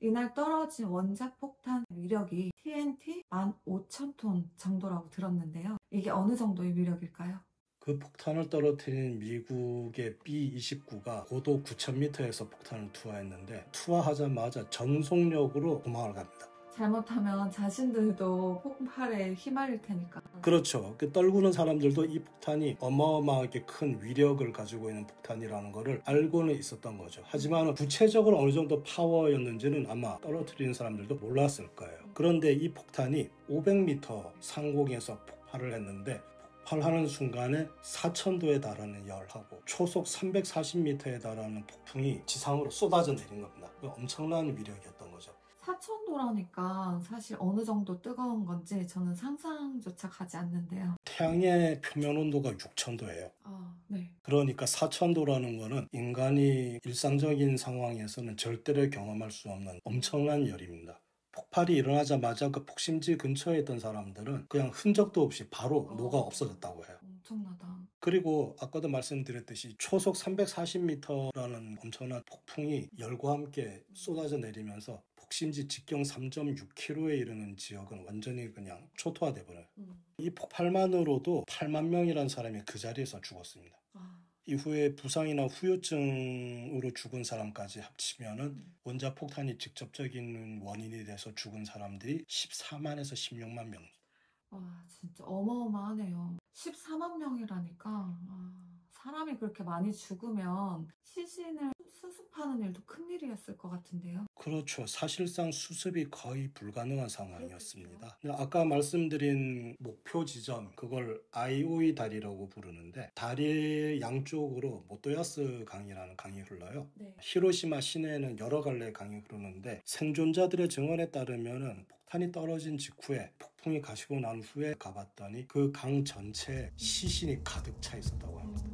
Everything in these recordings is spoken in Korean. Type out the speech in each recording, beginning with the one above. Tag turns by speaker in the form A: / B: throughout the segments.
A: 이날 떨어진 원자 폭탄 위력이 TNT 15,000톤 정도라고 들었는데요. 이게 어느 정도의 위력일까요?
B: 그 폭탄을 떨어뜨린 미국의 B-29가 고도 9,000m에서 폭탄을 투하했는데 투하하자마자 전속력으로 도망을 갑니다.
A: 잘못하면 자신들도 폭발에 휘말릴 테니까.
B: 그렇죠. 그 떨구는 사람들도 이 폭탄이 어마어마하게 큰 위력을 가지고 있는 폭탄이라는 것을 알고는 있었던 거죠. 하지만 구체적으로 어느 정도 파워였는지는 아마 떨어뜨리는 사람들도 몰랐을 거예요. 그런데 이 폭탄이 500m 상공에서 폭발을 했는데 폭발하는 순간에 4,000도에 달하는 열하고 초속 340m에 달하는 폭풍이 지상으로 쏟아져 내린 겁니다. 엄청난 위력이었던 거죠.
A: 4,000도라니까 사실 어느 정도 뜨거운 건지 저는 상상조차 가지 않는데요.
B: 태양의 표면 온도가 6,000도예요.
A: 네.
B: 그러니까 4,000도라는 거는 인간이 일상적인 상황에서는 절대로 경험할 수 없는 엄청난 열입니다. 폭발이 일어나자마자 그 폭심지 근처에 있던 사람들은 그냥 흔적도 없이 바로 녹아 없어졌다고 해요.
A: 엄청나다.
B: 그리고 아까도 말씀드렸듯이 초속 340m라는 엄청난 폭풍이 열과 함께 쏟아져 내리면서 폭심지 직경 3.6km에 이르는 지역은 완전히 그냥 초토화돼 버려요. 이 폭발만으로도 8만 명이라는 사람이 그 자리에서 죽었습니다. 이후에 부상이나 후유증으로 죽은 사람까지 합치면은 원자 폭탄이 직접적인 원인이 돼서 죽은 사람들이 14만에서 16만 명.
A: 와, 진짜 어마어마하네요. 14만 명이라니까. 사람이 그렇게 많이 죽으면 시신을 수습하는 일도 큰일이었을 것 같은데요.
B: 그렇죠. 사실상 수습이 거의 불가능한 상황이었습니다. 아까 말씀드린 목표 지점, 그걸 아이오이 다리라고 부르는데 다리의 양쪽으로 모토야스 강이라는 강이 흘러요.
A: 네.
B: 히로시마 시내에는 여러 갈래의 강이 흐르는데 생존자들의 증언에 따르면은 폭탄이 떨어진 직후에 폭풍이 가시고 난 후에 가봤더니 그 강 전체에 시신이 가득 차 있었다고 합니다.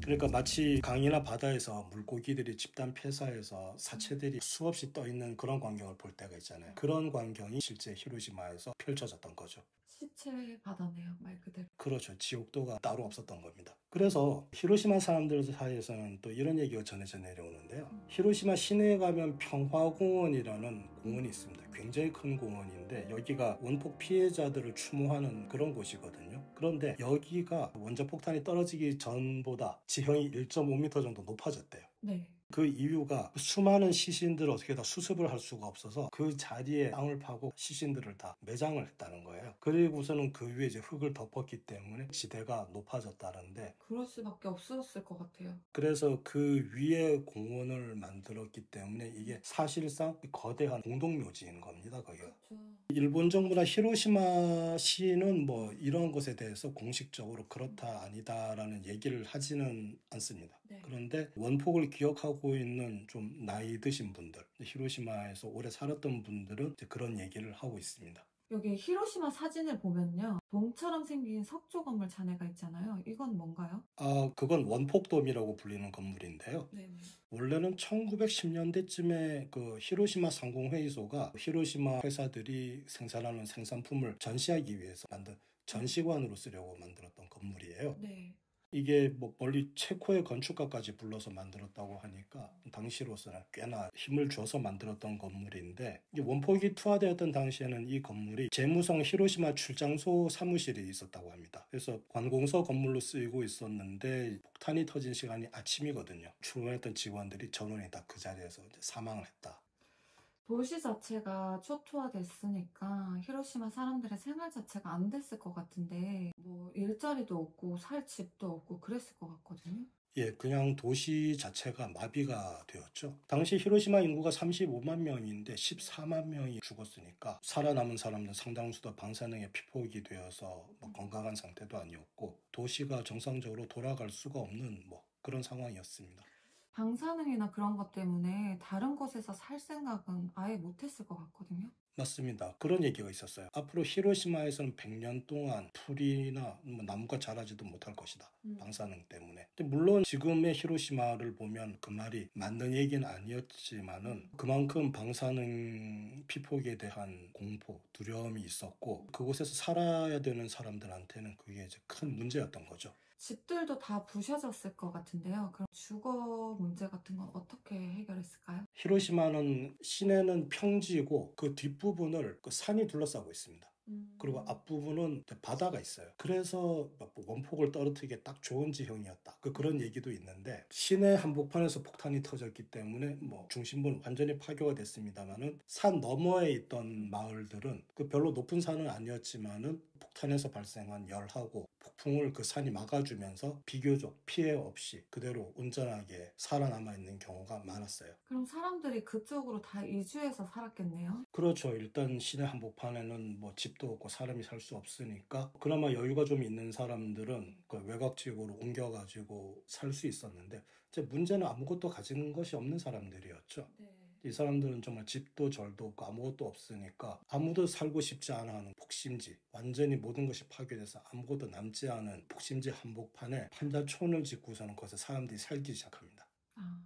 B: 그러니까 마치 강이나 바다에서 물고기들이 집단 폐사해서 사체들이 수없이 떠있는 그런 광경을 볼 때가 있잖아요. 그런 광경이 실제 히로시마에서 펼쳐졌던 거죠.
A: 시체 바다네요, 말 그대로.
B: 그렇죠. 지옥도가 따로 없었던 겁니다. 그래서 히로시마 사람들 사이에서는 또 이런 얘기가 전해져 내려오는데요. 히로시마 시내에 가면 평화공원이라는 공원이 있습니다. 굉장히 큰 공원인데 여기가 원폭 피해자들을 추모하는 그런 곳이거든요. 그런데 여기가 원자폭탄이 떨어지기 전보다 지형이 1.5m 정도 높아졌대요.
A: 네.
B: 그 이유가 수많은 시신들을 어떻게 다 수습을 할 수가 없어서 그 자리에 땅을 파고 시신들을 다 매장을 했다는 거예요. 그리고서는 그 위에 이제 흙을 덮었기 때문에 지대가 높아졌다는데
A: 그럴 수밖에 없었을 것 같아요.
B: 그래서 그 위에 공원을 만들었기 때문에 이게 사실상 거대한 공동묘지인 겁니다. 거기가.
A: 그렇죠.
B: 일본 정부나 히로시마 시는 뭐 이런 것에 대해서 공식적으로 그렇다 아니다라는 얘기를 하지는 않습니다.
A: 네.
B: 그런데 원폭을 기억하고 있는 좀 나이 드신 분들, 히로시마에서 오래 살았던 분들은 이제 그런 얘기를 하고 있습니다.
A: 여기 히로시마 사진을 보면요. 동처럼 생긴 석조 건물 잔해가 있잖아요. 이건 뭔가요?
B: 그건 원폭돔이라고 불리는 건물인데요.
A: 네네.
B: 원래는 1910년대쯤에 그 히로시마 상공회의소가 히로시마 회사들이 생산하는 생산품을 전시하기 위해서 만든 전시관으로 쓰려고 만들었던 건물이에요.
A: 네.
B: 이게 뭐 멀리 체코의 건축가까지 불러서 만들었다고 하니까 당시로서는 꽤나 힘을 줘서 만들었던 건물인데 이게 원폭이 투하되었던 당시에는 이 건물이 재무성 히로시마 출장소 사무실이 있었다고 합니다. 그래서 관공서 건물로 쓰이고 있었는데 폭탄이 터진 시간이 아침이거든요. 출근했던 직원들이 전원이 다 그 자리에서 이제 사망을 했다.
A: 도시 자체가 초토화됐으니까 히로시마 사람들의 생활 자체가 안 됐을 것 같은데 뭐 일자리도 없고 살 집도 없고 그랬을 것 같거든요.
B: 예, 그냥 도시 자체가 마비가 되었죠. 당시 히로시마 인구가 35만 명인데 14만 명이 죽었으니까 살아남은 사람들 상당수도 방사능에 피폭이 되어서 뭐 건강한 상태도 아니었고 도시가 정상적으로 돌아갈 수가 없는 뭐 그런 상황이었습니다.
A: 방사능이나 그런 것 때문에 다른 곳에서 살 생각은 아예 못했을 것 같거든요.
B: 맞습니다. 그런 얘기가 있었어요. 앞으로 히로시마에서는 100년 동안 풀이나 뭐 나무가 자라지도 못할 것이다. 방사능 때문에. 근데 물론 지금의 히로시마를 보면 그 말이 맞는 얘기는 아니었지만은 그만큼 방사능 피폭에 대한 공포, 두려움이 있었고 그곳에서 살아야 되는 사람들한테는 그게 이제 큰 문제였던 거죠.
A: 집들도 다 부셔졌을 것 같은데요. 그럼 주거 문제 같은 건 어떻게 해결했을까요?
B: 히로시마는 시내는 평지고 그 뒷부분을 그 산이 둘러싸고 있습니다. 그리고
A: 음.
B: 앞부분은 바다가 있어요. 그래서 원폭을 떨어뜨리기에 딱 좋은 지형이었다. 그런 얘기도 있는데 시내 한복판에서 폭탄이 터졌기 때문에 뭐 중심부는 완전히 파괴가 됐습니다만은 산 너머에 있던 마을들은 그 별로 높은 산은 아니었지만은 폭탄에서 발생한 열하고 폭풍을 그 산이 막아주면서 비교적 피해 없이 그대로 온전하게 살아남아 있는 경우가 많았어요.
A: 그럼 사람들이 그쪽으로 다 이주해서 살았겠네요.
B: 그렇죠. 일단 시내 한복판에는 뭐 집도 없고 사람이 살 수 없으니까 그나마 여유가 좀 있는 사람들은 그 외곽 지역으로 옮겨가지고 살 수 있었는데 이제 문제는 아무것도 가진 것이 없는 사람들이었죠.
A: 네.
B: 이 사람들은 정말 집도 절도 없고 아무것도 없으니까 아무도 살고 싶지 않아 하는 폭심지, 완전히 모든 것이 파괴돼서 아무것도 남지 않은 폭심지 한복판에 판자촌을 짓고서는 거기서 사람들이 살기 시작합니다.
A: 아,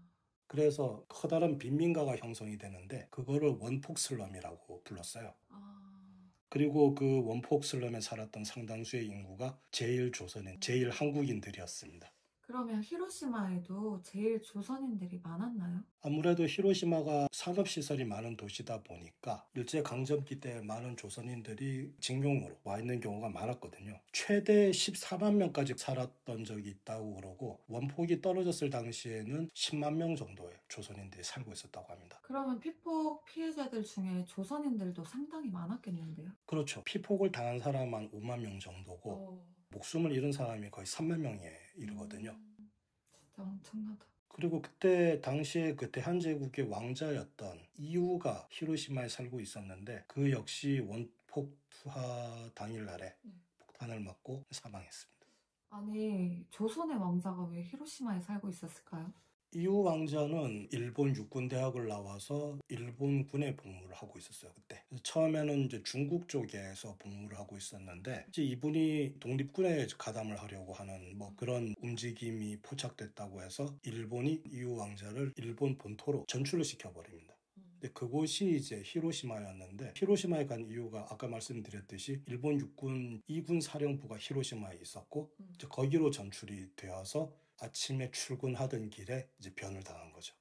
B: 그래서 커다란 빈민가가 형성이 되는데 그거를 원폭 슬럼이라고 불렀어요.
A: 아,
B: 그리고 그 원폭 슬럼에 살았던 상당수의 인구가 제일 조선인, 제일 한국인들이었습니다.
A: 그러면 히로시마에도 제일 조선인들이 많았나요?
B: 아무래도 히로시마가 산업시설이 많은 도시다 보니까 일제강점기 때 많은 조선인들이 징용으로 와 있는 경우가 많았거든요. 최대 14만 명까지 살았던 적이 있다고 그러고 원폭이 떨어졌을 당시에는 10만 명 정도의 조선인들이 살고 있었다고 합니다.
A: 그러면 피폭 피해자들 중에 조선인들도 상당히 많았겠는데요?
B: 그렇죠. 피폭을 당한 사람은 5만 명 정도고 목숨을 잃은 사람이 거의 3만 명에 이르거든요.
A: 진짜 엄청나다.
B: 그리고 그때 당시에 그 대한제국의 왕자였던 이우가 히로시마에 살고 있었는데 그 역시 원폭 투하 당일날에 폭탄을 맞고 사망했습니다.
A: 아니, 조선의 왕자가 왜 히로시마에 살고 있었을까요?
B: 이우 왕자는 일본 육군대학을 나와서 일본군에 복무를 하고 있었어요, 그때. 처음에는 이제 중국 쪽에서 복무를 하고 있었는데, 이제 이분이 독립군에 가담을 하려고 하는 뭐 그런 움직임이 포착됐다고 해서 일본이 이우 왕자를 일본 본토로 전출을 시켜버립니다. 근데 그곳이 이제 히로시마였는데 히로시마에 간 이유가 아까 말씀드렸듯이 일본 육군 2군 사령부가 히로시마에 있었고 이제 거기로 전출이 되어서 아침에 출근하던 길에 이제 변을 당한 거죠.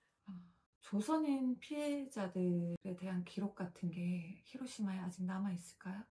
A: 조선인 피해자들에 대한 기록 같은 게 히로시마에 아직 남아있을까요?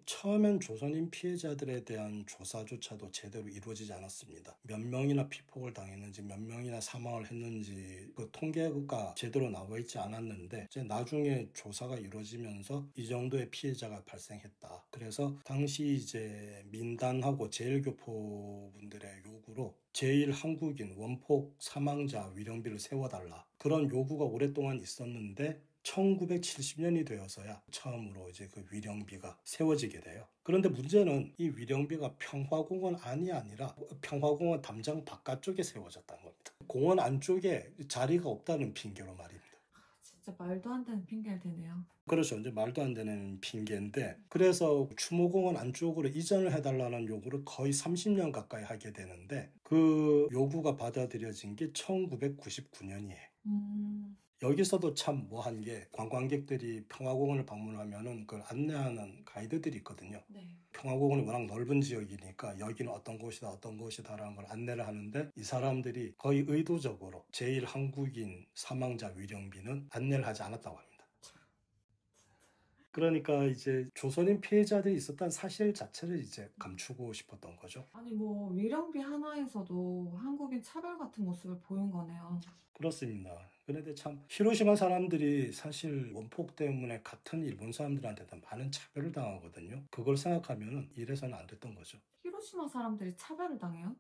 B: 처음엔 조선인 피해자들에 대한 조사조차도 제대로 이루어지지 않았습니다. 몇 명이나 피폭을 당했는지 몇 명이나 사망을 했는지 그 통계가 제대로 나와 있지 않았는데 이제 나중에 조사가 이루어지면서 이 정도의 피해자가 발생했다. 그래서 당시 이제 민단하고 제일교포분들의 요구로 제일 한국인 원폭 사망자 위령비를 세워달라. 그런 요구가 오랫동안 있었는데 1970년이 되어서야 처음으로 이제 그 위령비가 세워지게 돼요. 그런데 문제는 이 위령비가 평화공원 안이 아니라 평화공원 담장 바깥쪽에 세워졌다는 겁니다. 공원 안쪽에 자리가 없다는 핑계로 말입니다.
A: 진짜 말도 안 되는 핑계를 대네요.
B: 그렇죠. 이제 말도 안 되는 핑계인데 그래서 추모공원 안쪽으로 이전을 해달라는 요구를 거의 30년 가까이 하게 되는데 그 요구가 받아들여진 게 1999년이에요. 여기서도 참 뭐한 게 관광객들이 평화공원을 방문하면은 그걸 안내하는 가이드들이 있거든요.
A: 네.
B: 평화공원이 워낙 넓은 지역이니까 여기는 어떤 곳이다 어떤 곳이다라는 걸 안내를 하는데 이 사람들이 거의 의도적으로 제일 한국인 사망자 위령비는 안내를 하지 않았다고 합니다. 그러니까 이제 조선인 피해자들이 있었다는 사실 자체를 이제 감추고 싶었던 거죠.
A: 아니 뭐 위령비 하나에서도 한국인 차별 같은 모습을 보인 거네요.
B: 그렇습니다. 그런데 참 히로시마 사람들이 사실 원폭 때문에 같은 일본 사람들한테도 많은 차별을 당하거든요. 그걸 생각하면 이래서는 안 됐던 거죠.
A: 히로시마 사람들이 차별을 당해요?